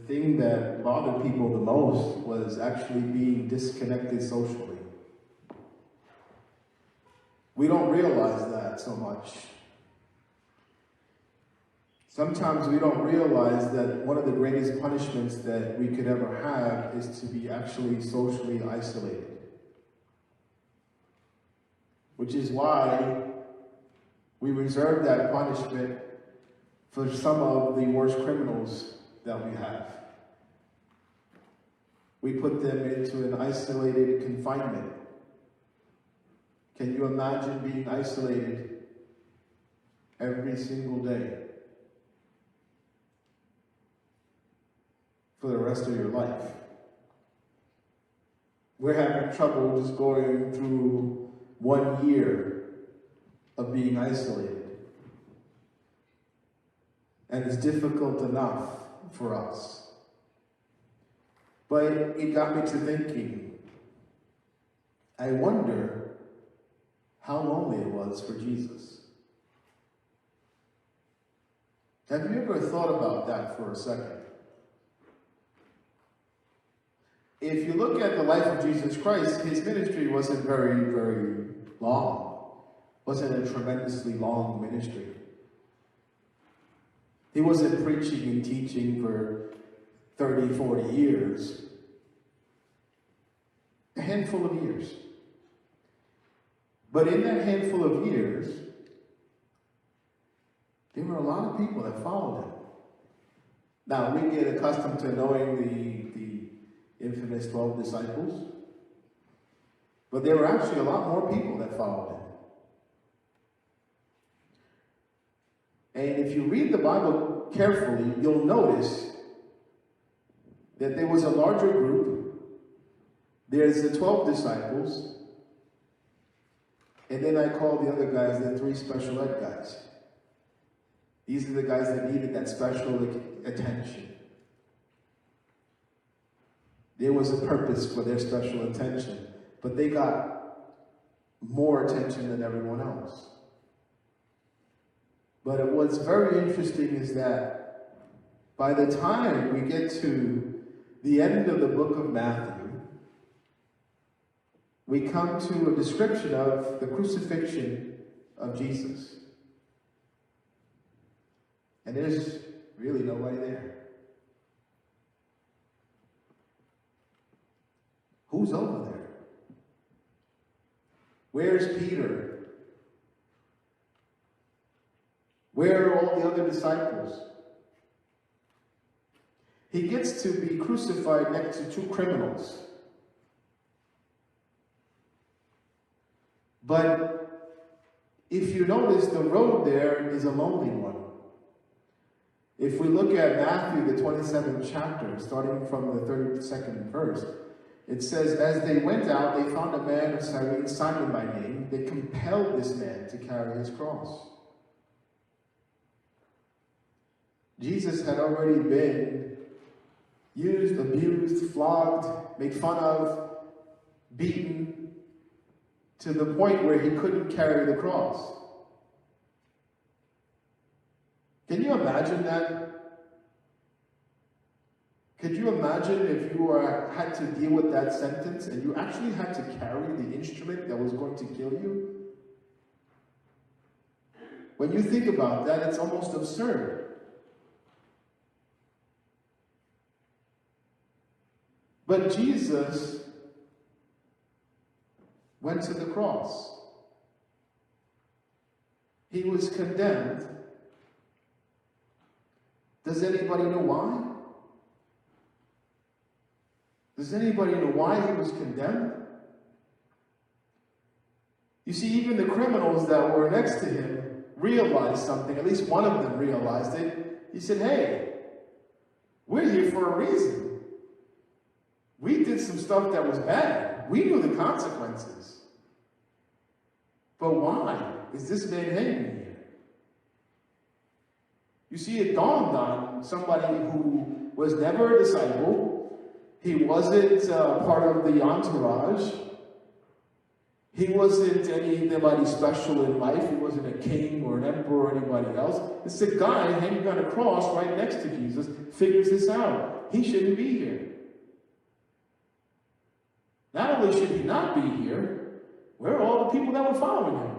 thing that bothered people the most was actually being disconnected socially. We don't realize that so much. Sometimes we don't realize that one of the greatest punishments that we could ever have is to be actually socially isolated. Which is why we reserve that punishment for some of the worst criminals that we have. We put them into an isolated confinement. Can you imagine being isolated every single day for the rest of your life? We're having trouble just going through 1 year of being isolated. And it's difficult enough for us. But it got me to thinking, I wonder how lonely it was for Jesus. Have you ever thought about that for a second? If you look at the life of Jesus Christ, his ministry wasn't very, very long. It wasn't a tremendously long ministry. He wasn't preaching and teaching for 30, 40 years. A handful of years. But in that handful of years, there were a lot of people that followed him. Now, we get accustomed to knowing the infamous 12 disciples, but there were actually a lot more people that followed him. And if you read the Bible carefully, you'll notice that there was a larger group. There's the 12 disciples, and then I call the other guys the 3 special ed guys. These are the guys that needed that special attention. There was a purpose for their special attention, but they got more attention than everyone else. But what's very interesting is that by the time we get to the end of the book of Matthew, we come to a description of the crucifixion of Jesus. And there's really nobody there. Who's over there? Where's Peter? Where are all the other disciples? He gets to be crucified next to 2 criminals. But if you notice, the road there is a lonely one. If we look at Matthew, the 27th chapter, starting from the 32nd verse, it says, as they went out, they found a man of Cyrene, Simon by name. They compelled this man to carry his cross. Jesus had already been used, abused, flogged, made fun of, beaten, to the point where he couldn't carry the cross. Can you imagine that? Could you imagine if you had to deal with that sentence and you actually had to carry the instrument that was going to kill you? When you think about that, it's almost absurd. But Jesus went to the cross. He was condemned. Does anybody know why? Does anybody know why he was condemned? You see, even the criminals that were next to him realized something. At least one of them realized it. He said, hey, we're here for a reason. We did some stuff that was bad. We knew the consequences. But why is this man hanging here? You see, it dawned on somebody who was never a disciple. He wasn't part of the entourage. He wasn't anybody special in life. He wasn't a king or an emperor or anybody else. It's a guy hanging on a cross right next to Jesus, figures this out. he shouldn't be here. Not only should he not be here, where are all the people that were following him?